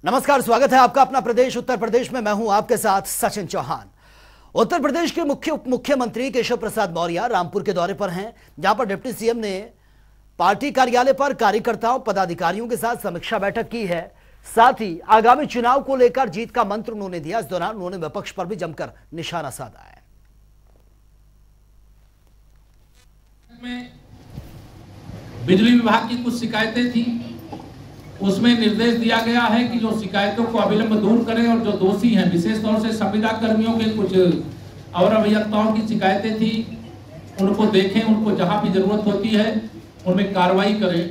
नमस्कार, स्वागत है आपका अपना प्रदेश उत्तर प्रदेश में। मैं हूं आपके साथ सचिन चौहान। उत्तर प्रदेश के मुख्यमंत्री केशव प्रसाद मौर्य रामपुर के दौरे पर हैं, जहां पर डिप्टी सीएम ने पार्टी कार्यालय पर कार्यकर्ताओं पदाधिकारियों के साथ समीक्षा बैठक की है। साथ ही आगामी चुनाव को लेकर जीत का मंत्र उन्होंने दिया। इस दौरान उन्होंने विपक्ष पर भी जमकर निशाना साधा है। बिजली विभाग की कुछ शिकायतें थी, उसमें निर्देश दिया गया है कि जो शिकायतों को अविलंब दूर करें और जो दोषी हैं, विशेष तौर से संविदा कर्मियों के कुछ और अभियंताओं की शिकायतें थी, उनको देखें, उनको जहां भी जरूरत होती है उनमें कार्रवाई करें।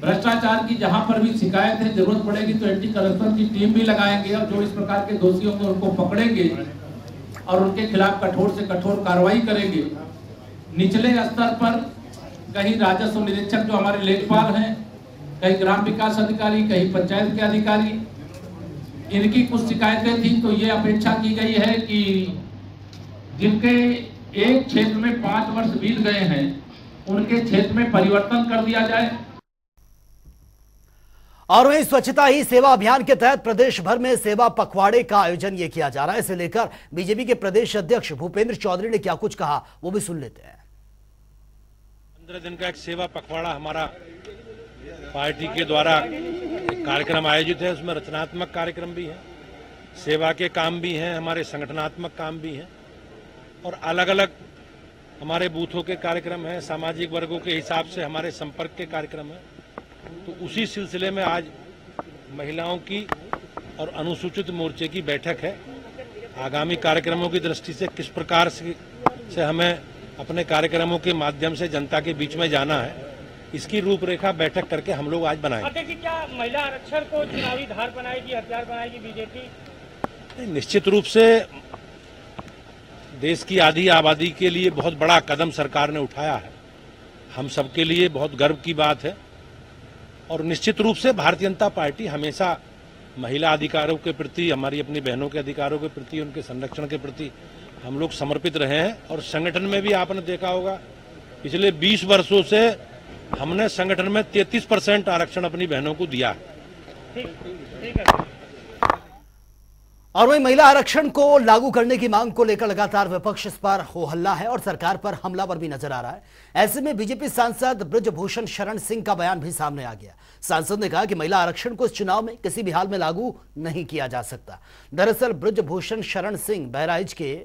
भ्रष्टाचार की जहां पर भी शिकायत है, जरूरत पड़ेगी तो एंटी करप्शन की टीम भी लगाएंगे और जो इस प्रकार के दोषी होंगे उनको पकड़ेंगे और उनके खिलाफ कठोर से कठोर कार्रवाई करेंगे। निचले स्तर पर कहीं राजस्व निरीक्षक जो हमारे लेखपाल हैं, कहीं ग्राम विकास अधिकारी, कहीं पंचायत के अधिकारी, इनकी कुछ शिकायतें थी, तो ये अपेक्षा की गई है कि जिनके एक क्षेत्र में 5 वर्ष बीत गए हैं उनके क्षेत्र में परिवर्तन कर दिया जाए। और वहीं स्वच्छता ही सेवा अभियान के तहत प्रदेश भर में सेवा पखवाड़े का आयोजन ये किया जा रहा है। इसे लेकर बीजेपी के प्रदेश अध्यक्ष भूपेंद्र चौधरी ने क्या कुछ कहा, वो भी सुन लेते हैं। 15 दिन का एक सेवा पखवाड़ा हमारा पार्टी के द्वारा कार्यक्रम आयोजित है। उसमें रचनात्मक कार्यक्रम भी है, सेवा के काम भी हैं, हमारे संगठनात्मक काम भी हैं और अलग अलग हमारे बूथों के कार्यक्रम हैं, सामाजिक वर्गों के हिसाब से हमारे संपर्क के कार्यक्रम हैं। तो उसी सिलसिले में आज महिलाओं की और अनुसूचित मोर्चे की बैठक है। आगामी कार्यक्रमों की दृष्टि से किस प्रकार से हमें अपने कार्यक्रमों के माध्यम से जनता के बीच में जाना है, इसकी रूपरेखा बैठक करके हम लोग आज बनाएंगे। क्या महिला आरक्षण को चुनावी धार बनाएगी, हथियार बनाएगी बीजेपी? निश्चित रूप से देश की आधी आबादी के लिए बहुत बड़ा कदम सरकार ने उठाया है। हम सबके लिए बहुत गर्व की बात है और निश्चित रूप से भारतीय जनता पार्टी हमेशा महिला अधिकारों के प्रति, हमारी अपनी बहनों के अधिकारों के प्रति, उनके संरक्षण के प्रति हम लोग समर्पित रहे हैं। और संगठन में भी आपने देखा होगा पिछले 20 वर्षों से हमने संगठन में 33% आरक्षण अपनी बहनों को दिया है। ठीक है। और वही महिला आरक्षण को लागू करने की मांग को लेकर लगातार विपक्ष इस पर हो हल्ला है और सरकार पर हमलावर भी नजर आ रहा है। ऐसे में बीजेपी सांसद बृजभूषण शरण सिंह का बयान भी सामने आ गया। सांसद ने कहा कि महिला आरक्षण को इस चुनाव में किसी भी हाल में लागू नहीं किया जा सकता। दरअसल बृजभूषण शरण सिंह बहराइच के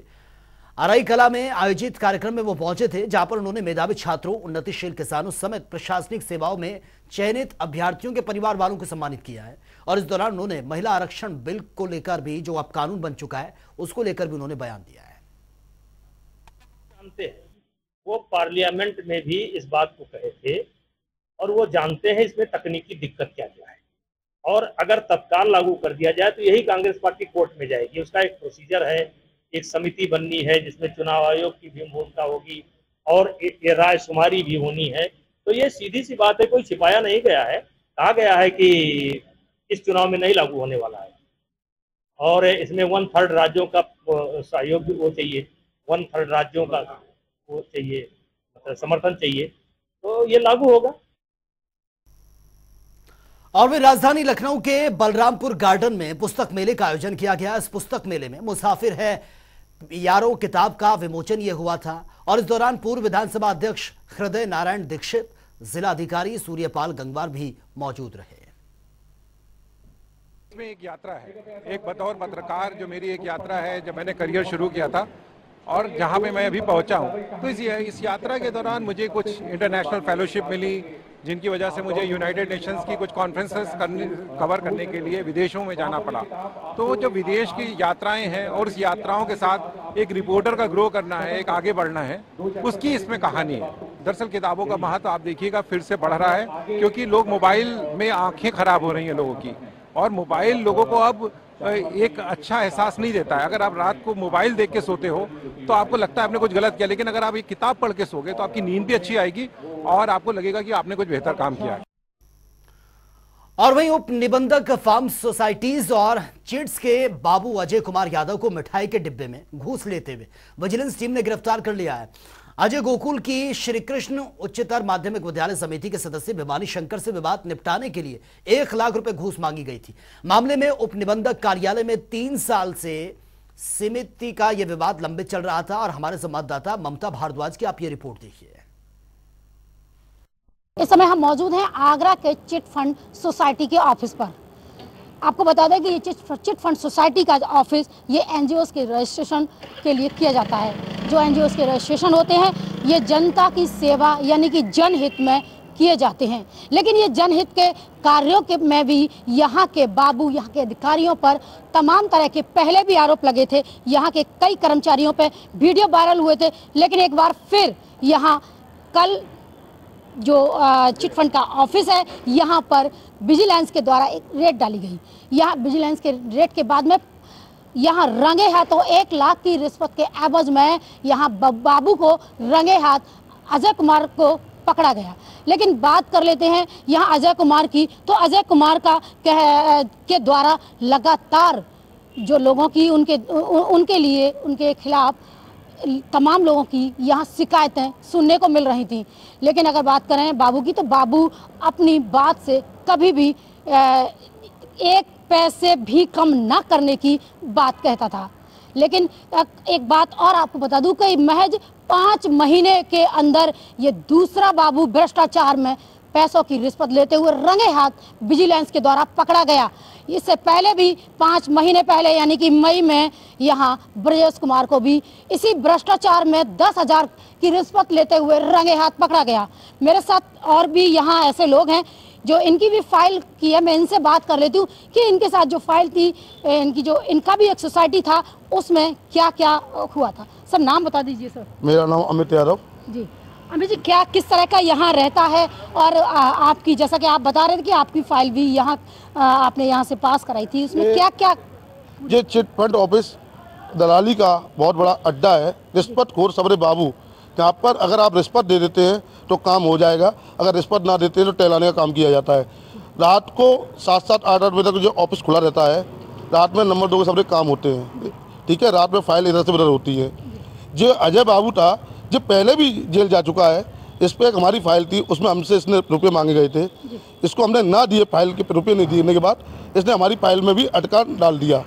अराई कला में आयोजित कार्यक्रम में वो पहुंचे थे, जहां पर उन्होंने मेधावी छात्रों, उन्नतिशील किसानों समेत प्रशासनिक सेवाओं में चयनित अभ्यर्थियों के परिवार वालों को सम्मानित किया है। और इस दौरान उन्होंने महिला आरक्षण बिल को लेकर भी, जो अब कानून बन चुका है, उसको लेकर भी उन्होंने बयान दिया है। जानते हैं, वो पार्लियामेंट में भी इस बात को कहे थे और वो जानते हैं इसमें तकनीकी दिक्कत क्या क्या है, और अगर तत्काल लागू कर दिया जाए तो यही कांग्रेस पार्टी कोर्ट में जाएगी। उसका एक प्रोसीजर है, एक समिति बननी है जिसमें चुनाव आयोग की भी भूमिका होगी और ये राय शुमारी भी होनी है। तो ये सीधी सी बात है, कोई छिपाया नहीं गया है। कहा गया है कि इस चुनाव में नहीं लागू होने वाला है और इसमें 1/3 राज्यों का सहयोग वो चाहिए, 1/3 राज्यों का वो चाहिए, मतलब समर्थन चाहिए, तो ये लागू होगा। और वे राजधानी लखनऊ के बलरामपुर गार्डन में पुस्तक मेले का आयोजन किया गया। इस पुस्तक मेले में मुसाफिर है यारों किताब का विमोचन ये हुआ था और इस दौरान पूर्व विधानसभा अध्यक्ष हृदय नारायण दीक्षित, जिला अधिकारी सूर्यपाल गंगवार भी मौजूद रहे। इसमें एक यात्रा है, एक बतौर पत्रकार जो मेरी एक यात्रा है, जब मैंने करियर शुरू किया था और जहां पे मैं अभी पहुंचा हूं, तो इस यात्रा के दौरान मुझे कुछ इंटरनेशनल फेलोशिप मिली, जिनकी वजह से मुझे यूनाइटेड नेशंस की कुछ कॉन्फ्रेंसेस कवर करने के लिए विदेशों में जाना पड़ा। तो जो विदेश की यात्राएं हैं और उस यात्राओं के साथ एक रिपोर्टर का ग्रो करना है, एक आगे बढ़ना है, उसकी इसमें कहानी है। दरअसल किताबों का महत्व आप देखिएगा फिर से बढ़ रहा है, क्योंकि लोग मोबाइल में आंखें खराब हो रही हैं लोगों की, और मोबाइल लोगों को अब एक अच्छा एहसास नहीं देता है। अगर आप रात को मोबाइल देख के सोते हो तो आपको लगता है आपने कुछ गलत किया, लेकिन अगर आप एक किताब पढ़ के सोगे तो आपकी नींद भी अच्छी आएगी और आपको लगेगा कि आपने कुछ बेहतर काम किया है। और वहीं उप निबंधक फार्म सोसाइटीज और चिट्स के बाबू अजय कुमार यादव को मिठाई के डिब्बे में घूस लेते हुए विजिलेंस टीम ने गिरफ्तार कर लिया है। अजय गोकुल की श्री कृष्ण उच्चतर माध्यमिक विद्यालय समिति के सदस्य भिवानी शंकर से विवाद निपटाने के लिए 1 लाख रुपए घूस मांगी गई थी। मामले में उप निबंधक कार्यालय में 3 साल से समिति का यह विवाद लंबित चल रहा था और हमारे संवाददाता ममता भारद्वाज की आप ये रिपोर्ट देखिए। इस समय हम मौजूद हैं आगरा के चिट फंड सोसाइटी के ऑफिस पर। आपको बता दें कि ये चिट फंड सोसाइटी का ऑफिस ये एनजीओस के रजिस्ट्रेशन के लिए किया जाता है। जो एनजीओस के रजिस्ट्रेशन होते हैं ये जनता की सेवा यानी कि जनहित में किए जाते हैं, लेकिन ये जनहित के कार्यों के में भी यहाँ के बाबू, यहाँ के अधिकारियों पर तमाम तरह के पहले भी आरोप लगे थे। यहाँ के कई कर्मचारियों पर वीडियो वायरल हुए थे, लेकिन एक बार फिर यहाँ कल जो चिट फंड का ऑफिस है यहाँ पर विजिलेंस के द्वारा एक रेड डाली गई। यहाँ विजिलेंस के रेड के बाद में यहाँ रंगे हाथों 1 लाख की रिश्वत के एवज में यहाँ बाबू को रंगे हाथ अजय कुमार को पकड़ा गया। लेकिन बात कर लेते हैं यहाँ अजय कुमार की, तो अजय कुमार के द्वारा लगातार जो लोगों की उनके लिए उनके खिलाफ तमाम लोगों की यहाँ शिकायतें सुनने को मिल रही थी। लेकिन अगर बात करें बाबू की, तो बाबू अपनी बात से कभी भी 1 पैसे भी कम ना करने की बात कहता था। लेकिन एक बात और आपको बता दूं कि महज 5 महीने के अंदर ये दूसरा बाबू भ्रष्टाचार में पैसों की रिश्वत लेते हुए रंगे हाथ विजिलेंस के द्वारा पकड़ा गया। इससे पहले भी 5 महीने पहले यानी कि मई में यहाँ ब्रजेश कुमार को भी इसी भ्रष्टाचार में 10,000 की रिश्वत लेते हुए रंगे हाथ पकड़ा गया। मेरे साथ और भी यहाँ ऐसे लोग हैं जो इनकी भी फाइल की है, मैं इनसे बात कर लेती हूँ कि इनके साथ जो फाइल थी इनका भी एक सोसाइटी था, उसमें क्या क्या हुआ था। सर नाम बता दीजिए। सर मेरा नाम अमित यादव जी। अमित जी, क्या किस तरह का यहाँ रहता है और आपकी, जैसा कि आप बता रहे थे कि आपकी फाइल भी यहाँ आपने यहाँ से पास कराई थी, उसमें क्या क्या? ये चिट फंड ऑफिस दलाली का बहुत बड़ा अड्डा है। रिश्वतखोर सबरे बाबू, यहाँ पर अगर आप रिश्वत दे देते हैं तो काम हो जाएगा, अगर रिश्वत ना देते हैं तो टहलाने का काम किया जाता है। रात को 7-7, 8-8 बजे तक जो ऑफिस खुला रहता है, रात में नंबर 2 के सबरे काम होते हैं। ठीक है, रात में फाइल इधर से उधर होती है। जो अजय बाबू था, जो पहले भी जेल जा चुका है, इस पर एक हमारी फाइल थी, उसमें हमसे इसने रुपये मांगे गए थे। इसको हमने ना दिए, फाइल के रुपये नहीं देने के बाद इसने हमारी फाइल में भी अटका डाल दिया,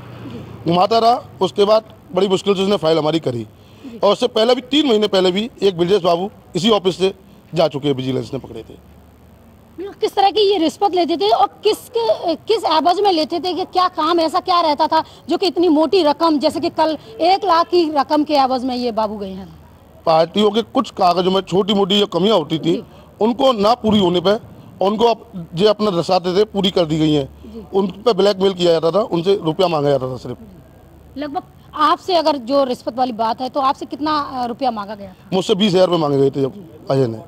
घुमाता रहा। उसके बाद बड़ी मुश्किल से उसने फाइल हमारी करी। और उससे पहले भी 3 महीने पहले भी एक ब्रजेश बाबू इसी ऑफिस से जा चुके हैं, विजिलेंस ने पकड़े थे। किस तरह की ये रिश्वत लेते थे और किस एवज में लेते थे, कि क्या काम ऐसा क्या रहता था जो कि इतनी मोटी रकम, जैसे कि कल 1 लाख की रकम के एवज में ये बाबू गए हैं? पार्टियों के कुछ कागजों में छोटी मोटी जो कमियां होती थी उनको ना पूरी होने पे उनको जो अपना दर्शाते थे पूरी कर दी गई हैं। उन पे ब्लैकमेल किया जाता था, उनसे रुपया मांगा जाता था। सिर्फ लगभग आपसे अगर जो रिश्वत वाली बात है तो आपसे कितना रुपया मांगा गया? मुझसे 20,000 रुपये मांगे गए थे जब अजय ने।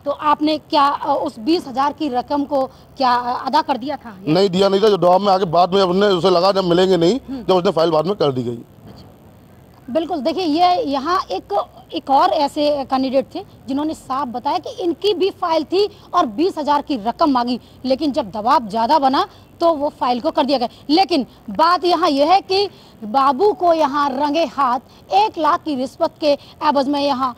तो आपने क्या उस 20,000 की रकम को क्या अदा कर दिया था? नहीं दिया नहीं था, जो दबाव में आके बाद में उसने उसे लगा जब मिलेंगे नहीं, जब उसने फाइल बाद में कर दी गई। बिल्कुल, देखिए ये यहाँ एक और ऐसे कैंडिडेट थे जिन्होंने साफ बताया कि इनकी भी फाइल थी और 20,000 की रकम मांगी, लेकिन जब दबाव ज़्यादा बना तो वो फाइल को कर दिया गया। लेकिन बात यहाँ यह है कि बाबू को यहाँ रंगे हाथ 1 लाख की रिश्वत के एवज में यहाँ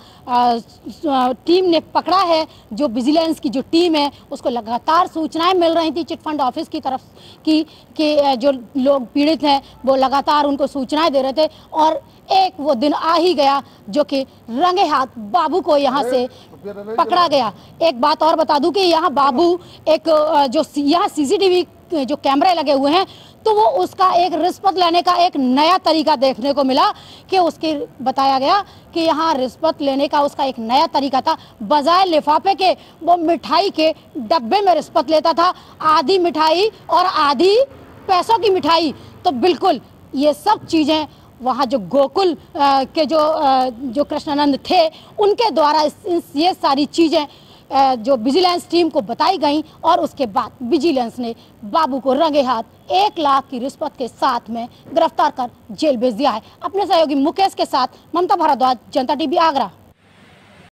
टीम ने पकड़ा है। जो विजिलेंस की जो टीम है उसको लगातार सूचनाएं मिल रही थी चिट फंड ऑफिस की तरफ कि जो लोग पीड़ित हैं वो लगातार उनको सूचनाएं दे रहे थे, और एक वो दिन आ ही गया जो कि रंगे हाथ बाबू को यहाँ से पकड़ा गया। एक बात और बता दूं कि यहाँ बाबू एक जो यहाँ सीसीटीवी जो कैमरे लगे हुए हैं, तो वो उसका एक रिश्वत लेने का एक नया तरीका देखने को मिला कि उसके बताया गया कि यहाँ रिश्वत लेने का उसका एक नया तरीका था। बजाय लिफाफे के वो मिठाई के डब्बे में रिश्वत लेता था, आधी मिठाई और आधी पैसों की मिठाई। तो बिल्कुल ये सब चीज़ें वहाँ जो गोकुल के जो कृष्णानंद थे उनके द्वारा ये सारी चीज़ें जो विजिलेंस टीम को बताई गई, और उसके बाद विजिलेंस ने बाबू को रंगे हाथ 1 लाख की रिश्वत के साथ में गिरफ्तार कर जेल भेज दिया है। अपने सहयोगी मुकेश के साथ ममता भारद्वाज, जनता टीवी आगरा।